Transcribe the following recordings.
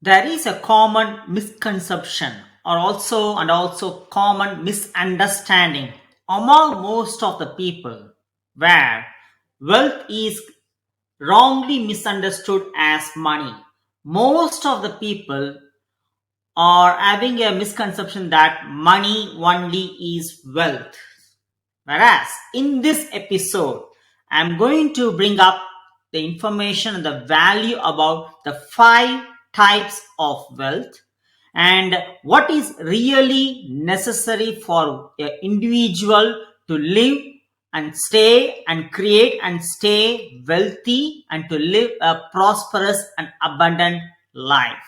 There is a common misconception or also common misunderstanding among most of the people where wealth is wrongly misunderstood as money. Most of the people are having a misconception that money only is wealth. Whereas in this episode, I'm going to bring up the information and the value about the 5 types of wealth and what is really necessary for an individual to live and stay and create and stay wealthy and to live a prosperous and abundant life.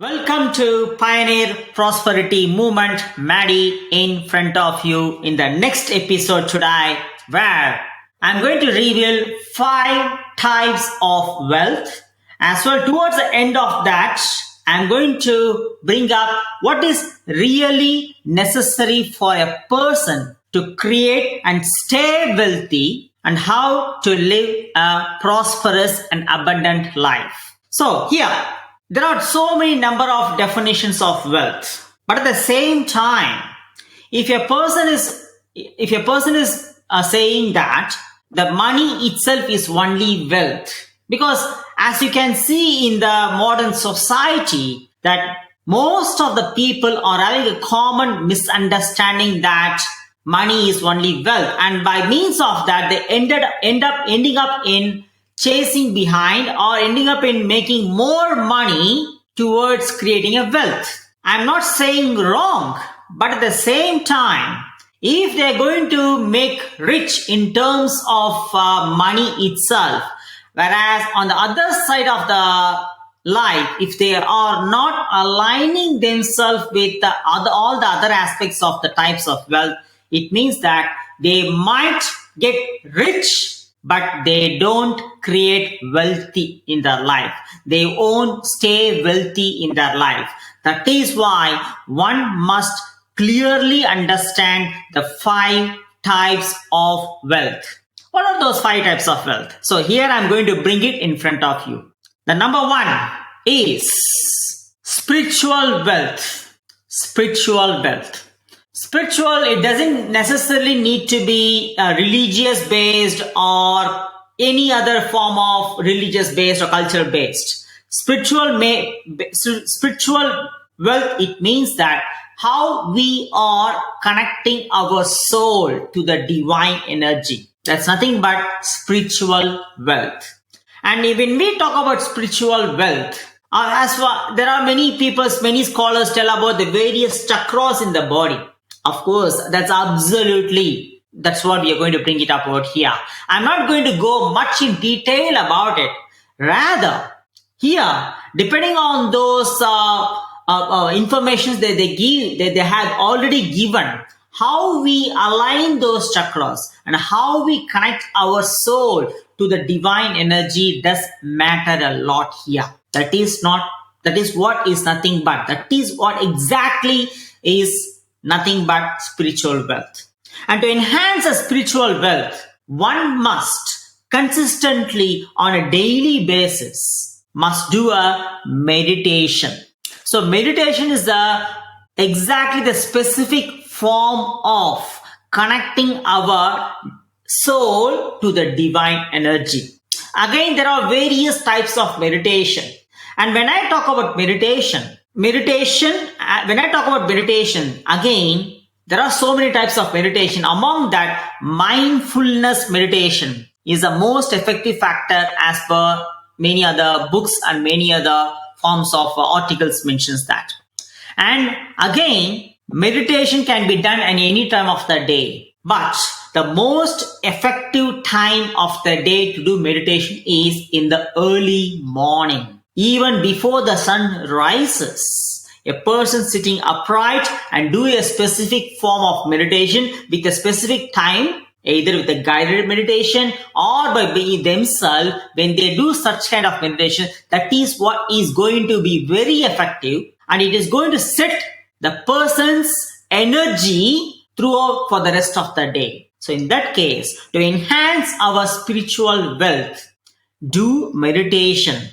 Welcome to Pioneer Prosperity Movement, Maddi in front of you in the next episode today, where I'm going to reveal 5 types of wealth. As well, towards the end of that, I'm going to bring up what is really necessary for a person to create and stay wealthy and how to live a prosperous and abundant life. So here, there are so many number of definitions of wealth, but at the same time, if a person is saying that the money itself is only wealth, because as you can see in the modern society, that most of the people are having a common misunderstanding that money is only wealth, and by means of that, they ending up in chasing behind or ending up in making more money towards creating a wealth. I'm not saying wrong, but at the same time, if they're going to make rich in terms of money itself, whereas on the other side of the life, if they are not aligning themselves with all the other aspects of the types of wealth, it means that they might get rich, but they don't create wealthy in their life. They won't stay wealthy in their life. That is why one must clearly understand the 5 types of wealth. What are those 5 types of wealth? So here I'm going to bring it in front of you. The number 1 is spiritual wealth. Spiritual wealth. Spiritual, it doesn't necessarily need to be religious based or any other form of religious based or cultural based. Spiritual wealth, it means that how we are connecting our soul to the divine energy. That's nothing but spiritual wealth. And when we talk about spiritual wealth, there are many scholars tell about the various chakras in the body. Of course, that's what we are going to bring it up out here. I'm not going to go much in detail about it. Rather, here, depending on those informations that they have already given, how we align those chakras and how we connect our soul to the divine energy does matter a lot here. That is what exactly is nothing but spiritual wealth. And to enhance a spiritual wealth, one must consistently on a daily basis must do a meditation. So meditation is exactly the specific form of connecting our soul to the divine energy. Again, there are various types of meditation. And when I talk about meditation, again, there are so many types of meditation. Among that, mindfulness meditation is the most effective factor as per many other books and many other forms of articles mentions that. And again, meditation can be done at any time of the day. But the most effective time of the day to do meditation is in the early morning. Even before the sun rises, a person sitting upright and do a specific form of meditation with a specific time either with a guided meditation or by being themselves. When they do such kind of meditation, that is what is going to be very effective, and it is going to set the person's energy throughout for the rest of the day. So in that case, to enhance our spiritual wealth, do meditation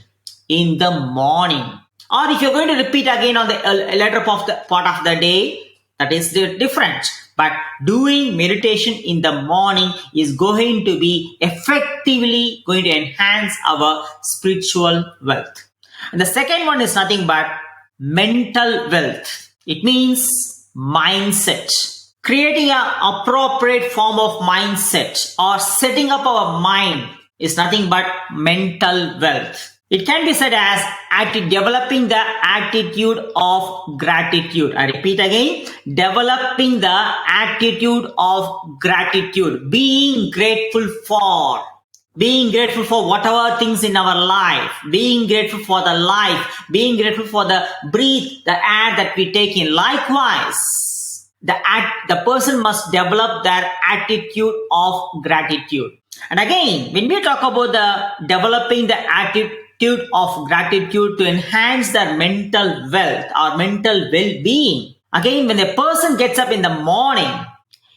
in the morning. Or if you're going to repeat again on the later part of the day, that is different. But doing meditation in the morning is going to be effectively going to enhance our spiritual wealth. And the second one is nothing but mental wealth. It means mindset. Creating an appropriate form of mindset or setting up our mind is nothing but mental wealth. It can be said as developing the attitude of gratitude. I repeat again, developing the attitude of gratitude. Being grateful for whatever things in our life, being grateful for the life, being grateful for the breath, the air that we take in. Likewise, the person must develop their attitude of gratitude. And again, when we talk about the developing the attitude of gratitude to enhance their mental wealth or mental well-being, again, when a person gets up in the morning,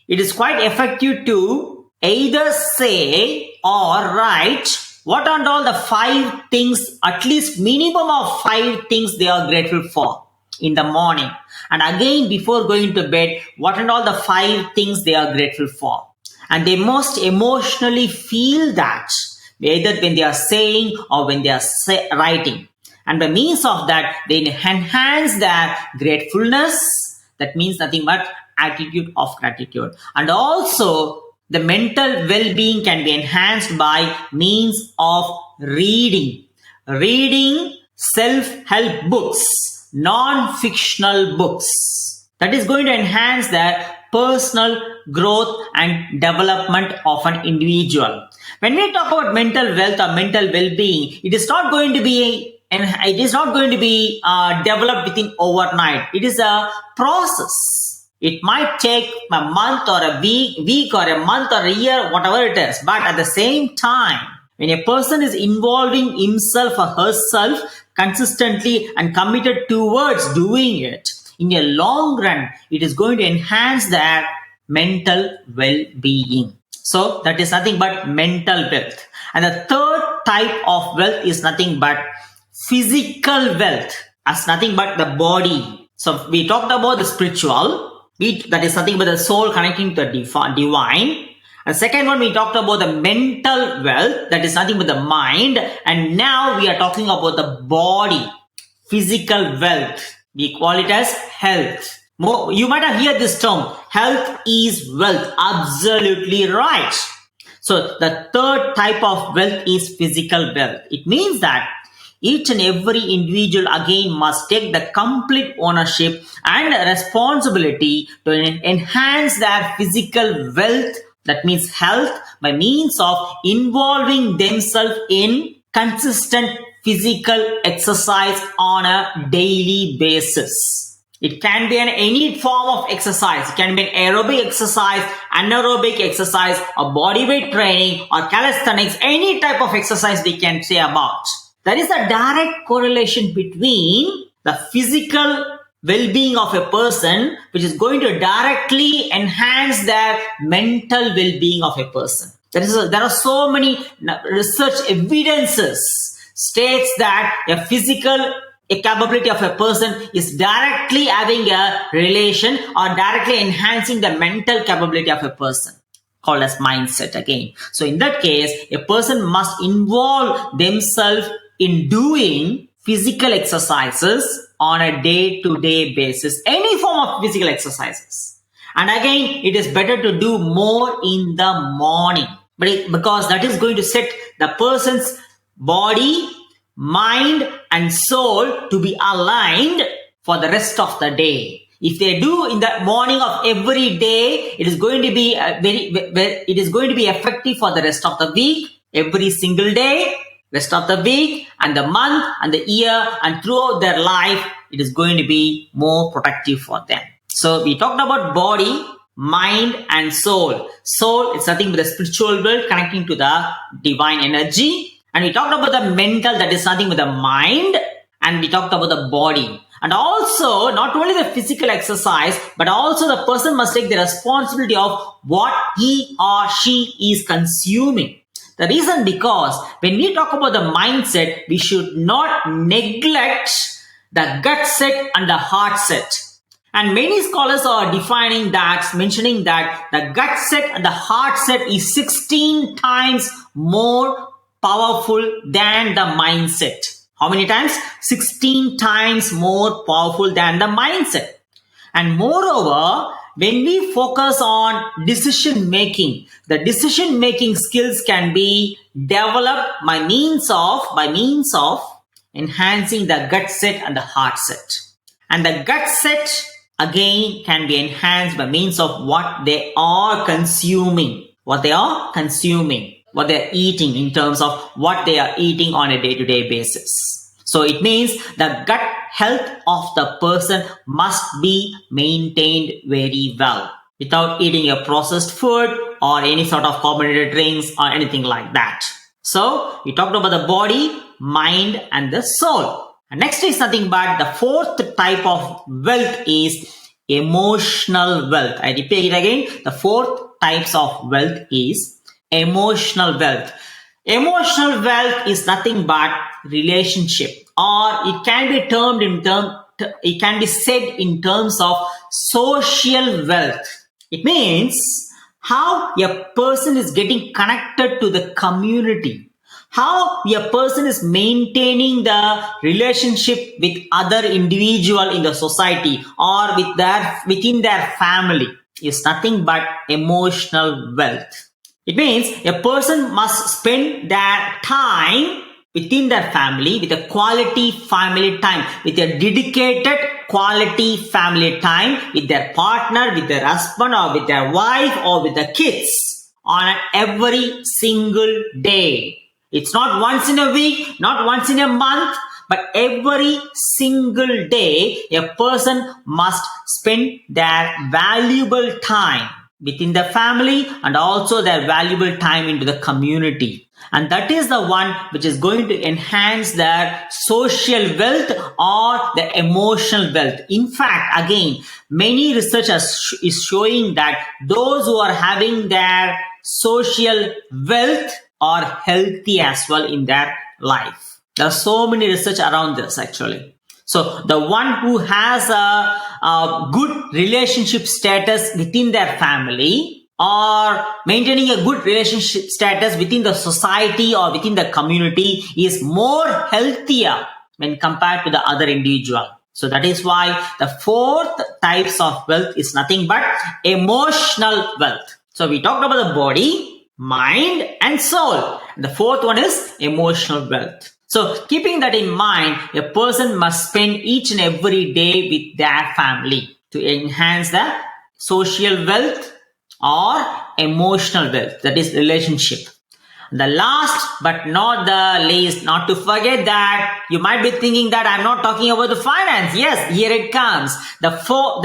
it is quite effective to either say or write what are all the 5 things, at least minimum of 5 things they are grateful for in the morning. And again, before going to bed, what are all the 5 things they are grateful for. And they must emotionally feel that, either when they are saying or when they are writing. And by means of that, they enhance their gratefulness. That means nothing but attitude of gratitude. And also, the mental well-being can be enhanced by means of reading. Reading self-help books, non-fictional books. That is going to enhance their personal growth and development of an individual. When we talk about mental wealth or mental well-being, it is not going to be developed within overnight. It is a process. It might take a month or a week or a month or a year, whatever it is. But at the same time, when a person is involving himself or herself consistently and committed towards doing it, in a long run, it is going to enhance their mental well-being. So that is nothing but mental wealth. And the third type of wealth is nothing but physical wealth, as nothing but the body. So we talked about the spiritual, that is nothing but the soul connecting to the divine. And second one, we talked about the mental wealth, that is nothing but the mind. And now we are talking about the body, physical wealth. We call it as health. You might have heard this term, health is wealth. Absolutely right. So the third type of wealth is physical wealth. It means that each and every individual again must take the complete ownership and responsibility to enhance their physical wealth, that means health, by means of involving themselves in consistent physical exercise on a daily basis. It can be any form of exercise. It can be an aerobic exercise, anaerobic exercise, or bodyweight training, or calisthenics, any type of exercise we can say about. There is a direct correlation between the physical well-being of a person, which is going to directly enhance their mental well-being of a person. There are so many research evidences states that a physical capability of a person is directly having a relation or directly enhancing the mental capability of a person, called as mindset again. So in that case, a person must involve themselves in doing physical exercises on a day-to-day basis, any form of physical exercises. And again, it is better to do more in the morning, because that is going to set the person's body, mind, and soul to be aligned for the rest of the day. If they do in the morning of every day, it is going to be effective for the rest of the week, every single day, rest of the week, and the month, and the year, and throughout their life, it is going to be more productive for them. So we talked about body, mind, and soul. Soul is nothing but the spiritual world connecting to the divine energy. And we talked about the mental, that is nothing but the mind. And we talked about the body. And also, not only the physical exercise, but also the person must take the responsibility of what he or she is consuming. The reason because when we talk about the mindset, we should not neglect the gut set and the heart set. And many scholars are defining that, mentioning that the gut set and the heart set is 16 times more powerful than the mindset. How many times? 16 times more powerful than the mindset. And moreover, when we focus on decision making, the decision making skills can be developed by means of enhancing the gut set and the heart set. And the gut set again can be enhanced by means of what they are consuming, what they are eating in terms of what they are eating on a day-to-day basis. So it means the gut health of the person must be maintained very well without eating a processed food or any sort of carbonated drinks or anything like that. So we talked about the body, mind, and the soul. And next is nothing but the fourth type of wealth is emotional wealth. I repeat it again. The fourth types of wealth is emotional wealth. Emotional wealth is nothing but relationship, or it can be said in terms of social wealth. It means how a person is getting connected to the community, how a person is maintaining the relationship with other individual in the society or within their family is nothing but emotional wealth. It means a person must spend their time within their family with a quality family time, with a dedicated quality family time with their partner, with their husband or with their wife or with the kids on every single day. It's not once in a week, not once in a month, but every single day a person must spend their valuable time within the family and also their valuable time into the community. And that is the one which is going to enhance their social wealth or the emotional wealth. In fact, again, many research is showing that those who are having their social wealth are healthy as well in their life. There are so many research around this actually. So the one who has a good relationship status within their family or maintaining a good relationship status within the society or within the community is more healthier when compared to the other individual. So that is why the fourth types of wealth is nothing but emotional wealth. So we talked about the body, mind, and soul. The fourth one is emotional wealth. So keeping that in mind, a person must spend each and every day with their family to enhance the social wealth or emotional wealth, that is relationship. The last but not the least, not to forget that you might be thinking that I'm not talking about the finance. Yes, here it comes. The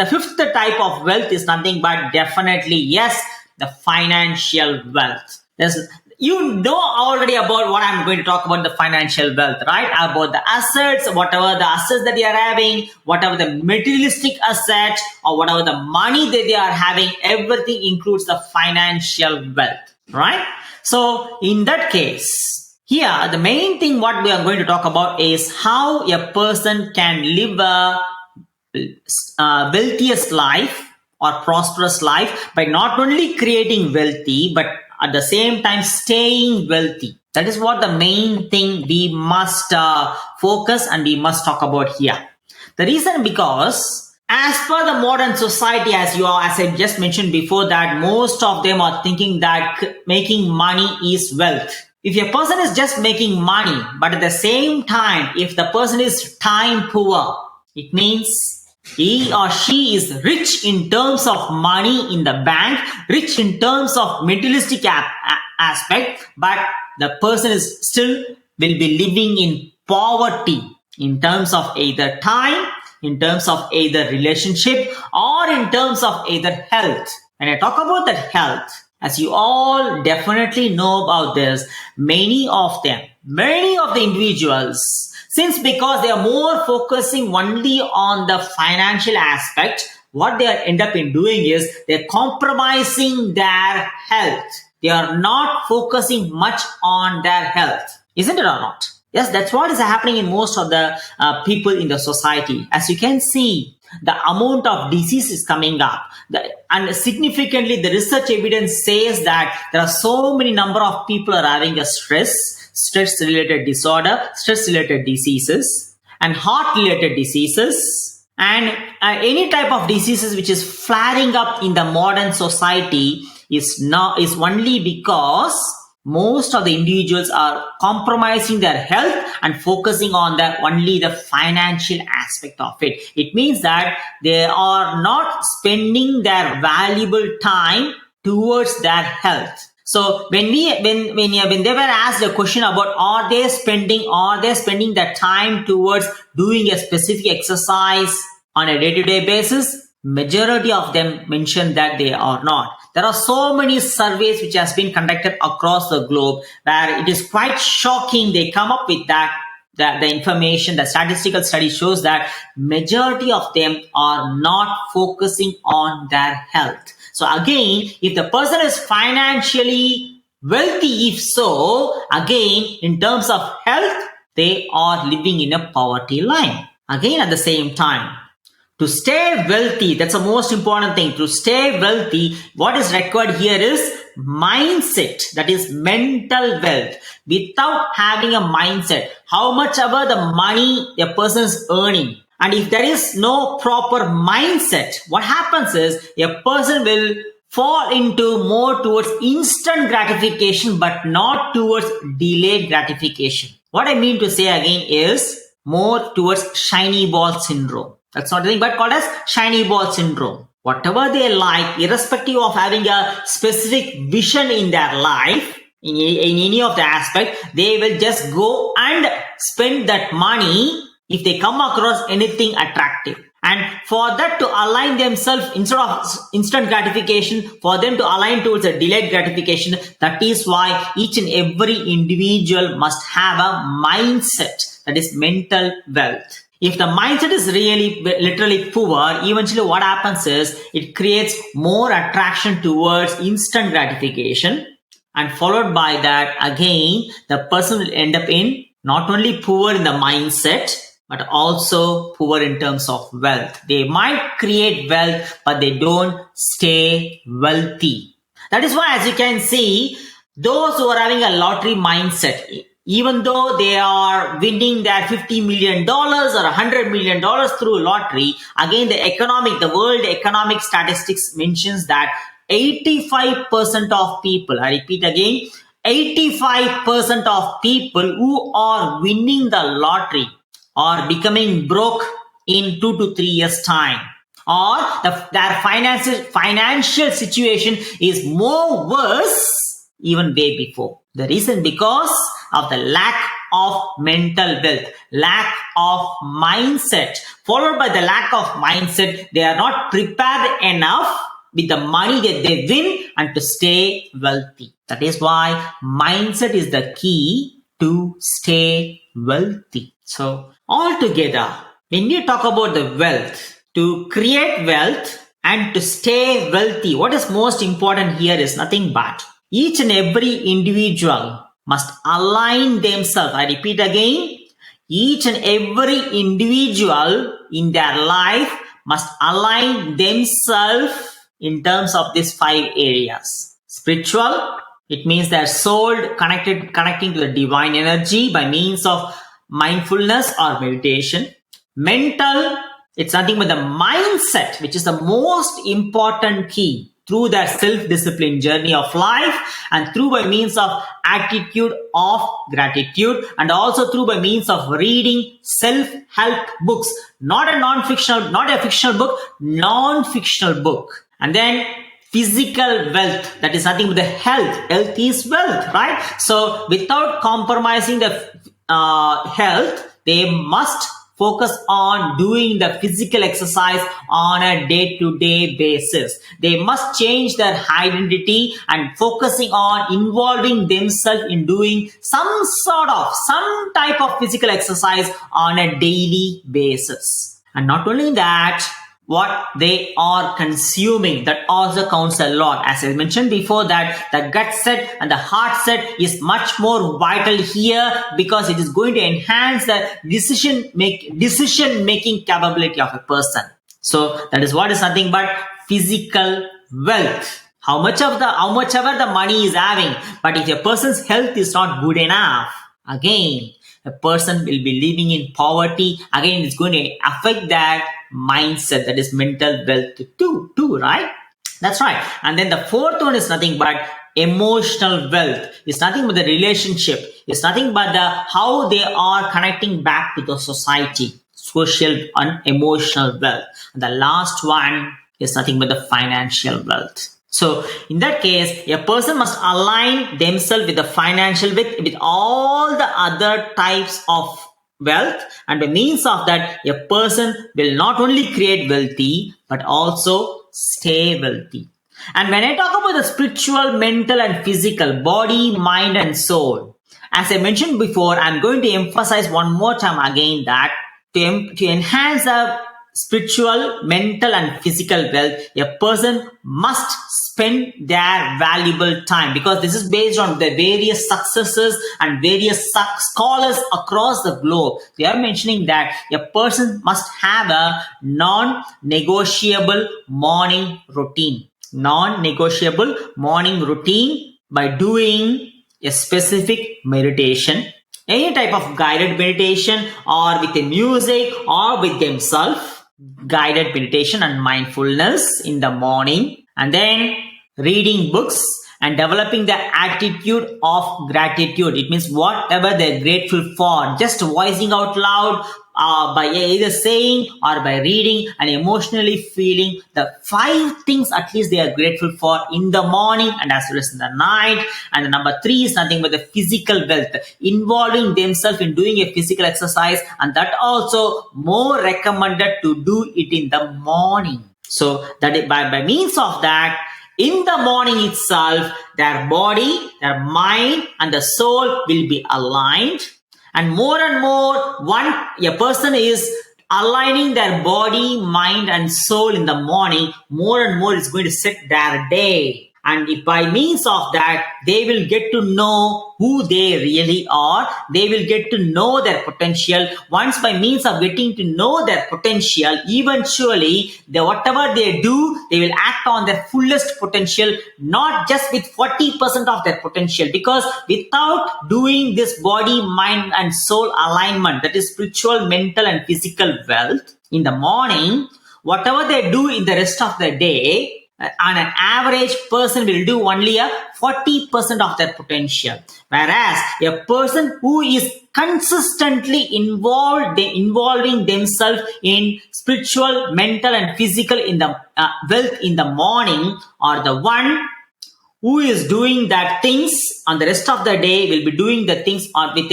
fifth type of wealth is nothing but definitely, yes, the financial wealth. You know already about what I'm going to talk about the financial wealth, right? About the assets, whatever the assets that they are having, whatever the materialistic assets or whatever the money that they are having, everything includes the financial wealth, right? So in that case, here the main thing what we are going to talk about is how a person can live a wealthiest life or prosperous life by not only creating wealthy, but at the same time staying wealthy. That is what the main thing we must focus and we must talk about here. The reason because as per the modern society, as I just mentioned before, that most of them are thinking that making money is wealth. If a person is just making money, but at the same time, if the person is time poor, it means he or she is rich in terms of money in the bank, rich in terms of materialistic aspect, but the person is still will be living in poverty in terms of either time, in terms of either relationship, or in terms of either health. When I talk about that health, as you all definitely know about this, many of the individuals, since because they are more focusing only on the financial aspect, what they end up in doing is they're compromising their health. They are not focusing much on their health. Isn't it or not? Yes, that's what is happening in most of the people in the society. As you can see, the amount of disease is coming up. And significantly, the research evidence says that there are so many number of people are having a stress-related disorder, stress-related diseases, and heart-related diseases, and any type of diseases which is flaring up in the modern society is only because most of the individuals are compromising their health and focusing on only the financial aspect of it. It means that they are not spending their valuable time towards their health. So when they were asked a question about are they spending their time towards doing a specific exercise on a day-to-day basis, majority of them mentioned that they are not. There are so many surveys which has been conducted across the globe where it is quite shocking. They come up with that the information, the statistical study shows that majority of them are not focusing on their health. So again, if the person is financially wealthy, if so, again, in terms of health, they are living in a poverty line. Again, at the same time, to stay wealthy, that's the most important thing. To stay wealthy, what is required here is mindset, that is mental wealth. Without having a mindset, how much ever the money a person is earning, and if there is no proper mindset, what happens is a person will fall into more towards instant gratification, but not towards delayed gratification. What I mean to say again is more towards shiny ball syndrome. That's not anything but called as shiny ball syndrome. Whatever they like, irrespective of having a specific vision in their life, in any of the aspect, they will just go and spend that money if they come across anything attractive. And for that to align themselves, instead of instant gratification, for them to align towards a delayed gratification, that is why each and every individual must have a mindset, that is mental wealth. If the mindset is really literally poor, eventually what happens is it creates more attraction towards instant gratification, and followed by that, again, the person will end up in not only poor in the mindset, but also poor in terms of wealth. They might create wealth, but they don't stay wealthy. That is why, as you can see, those who are having a lottery mindset, even though they are winning their $50 million or $100 million through lottery, again, the world economic statistics mentions that 85% of people, I repeat again, 85% of people who are winning the lottery are becoming broke in 2 to 3 years' time, or their financial situation is more worse even way before. The reason because of the lack of mental wealth, lack of mindset, followed by the lack of mindset. They are not prepared enough with the money that they win and to stay wealthy. That is why mindset is the key to stay wealthy. So altogether, when you talk about the wealth, to create wealth and to stay wealthy, what is most important here is nothing but each and every individual must align themselves. I repeat again, each and every individual in their life must align themselves in terms of these 5 areas. Spiritual, it means their soul connecting to the divine energy by means of mindfulness or meditation. Mental, it's nothing but the mindset, which is the most important key through their self-discipline journey of life, and through by means of attitude of gratitude, and also through by means of reading self-help books, not a fictional book, non-fictional book. And then physical wealth, that is nothing but the health. Health is wealth, right? So without compromising the health, they must focus on doing the physical exercise on a day-to-day basis. They must change their identity and focusing on involving themselves in doing some type of physical exercise on a daily basis. And not only that, what they are consuming, that also counts a lot. As I mentioned before, that the gut set and the heart set is much more vital here, because it is going to enhance the decision making capability of a person. So that is what is nothing but physical wealth. How much ever the money is having, but if a person's health is not good enough, again a person will be living in poverty. Again, it's going to affect that mindset, that is mental wealth too, right? That's right. And then the fourth one is nothing but emotional wealth. It's nothing but the relationship. It's nothing but the how they are connecting back to the society, social and emotional wealth. And the last one is nothing but the financial wealth. So in that case, a person must align themselves with the financial with all the other types of wealth, and by means of that, a person will not only create wealthy but also stay wealthy. And when I talk about the spiritual, mental and physical, body, mind and soul, as I mentioned before, I'm going to emphasize one more time again that to enhance the spiritual, mental and physical wealth, a person must spend their valuable time, because this is based on the various successes and various scholars across the globe. They are mentioning that a person must have a non-negotiable morning routine. Non-negotiable morning routine by doing a specific meditation, any type of guided meditation, or with the music or with themselves, guided meditation and mindfulness in the morning, and then reading books and developing the attitude of gratitude. It means whatever they're grateful for, just voicing out loud, by either saying or by reading and emotionally feeling the 5 things at least they are grateful for in the morning and as well as in the night. And the number 3 is nothing but the physical wealth, involving themselves in doing a physical exercise, and that also more recommended to do it in the morning. So that by means of that, in the morning itself, their body, their mind and the soul will be aligned. And more, a person is aligning their body, mind and soul in the morning, more and more is going to set their day. And if by means of that, they will get to know who they really are. They will get to know their potential. Once by means of getting to know their potential, eventually, whatever they do, they will act on their fullest potential, not just with 40% of their potential. Because without doing this body, mind and soul alignment, that is spiritual, mental and physical wealth, in the morning, whatever they do in the rest of the day, and an average person will do only a 40% of their potential. Whereas a person who is consistently involving themselves in spiritual, mental and physical in the wealth in the morning, are the one who is doing that things on the rest of the day will be doing the things with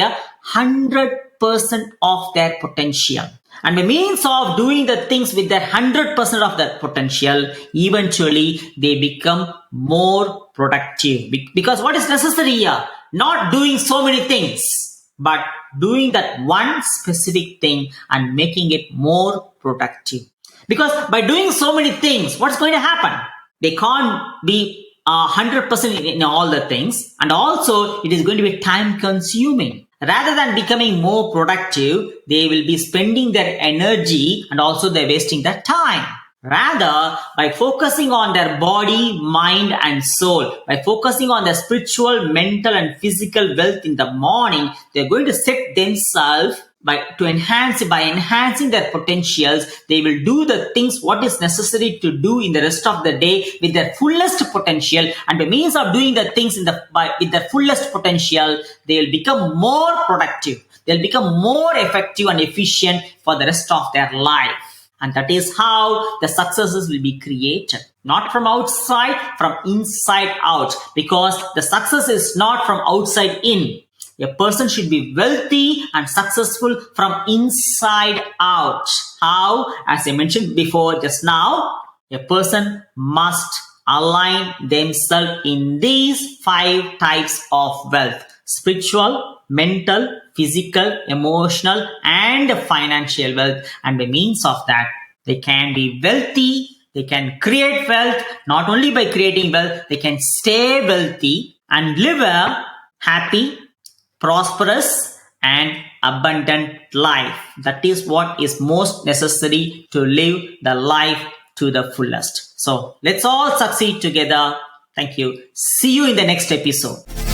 100% of their potential. And by means of doing the things with their 100% of their potential, eventually they become more productive. Because what is necessary here? Not doing so many things, but doing that one specific thing and making it more productive. Because by doing so many things, what's going to happen? They can't be 100% in all the things, and also it is going to be time consuming. Rather than becoming more productive, they will be spending their energy and also they're wasting their time. Rather, by focusing on their body, mind and soul, by focusing on their spiritual, mental and physical wealth in the morning, they're going to set themselves by enhancing their potentials. They will do the things what is necessary to do in the rest of the day with their fullest potential, and by means of doing the things with their fullest potential, they will become more productive. They'll become more effective and efficient for the rest of their life. And that is how the successes will be created. Not from outside, from inside out. Because the success is not from outside in. A person should be wealthy and successful from inside out. How? As I mentioned before just now, a person must align themselves in these 5 types of wealth: spiritual, mental, physical, emotional, and financial wealth. And by means of that, they can be wealthy, they can create wealth. Not only by creating wealth, they can stay wealthy and live a happy, prosperous, and abundant life. That is what is most necessary to live the life to the fullest. So let's all succeed together. Thank you. See you in the next episode.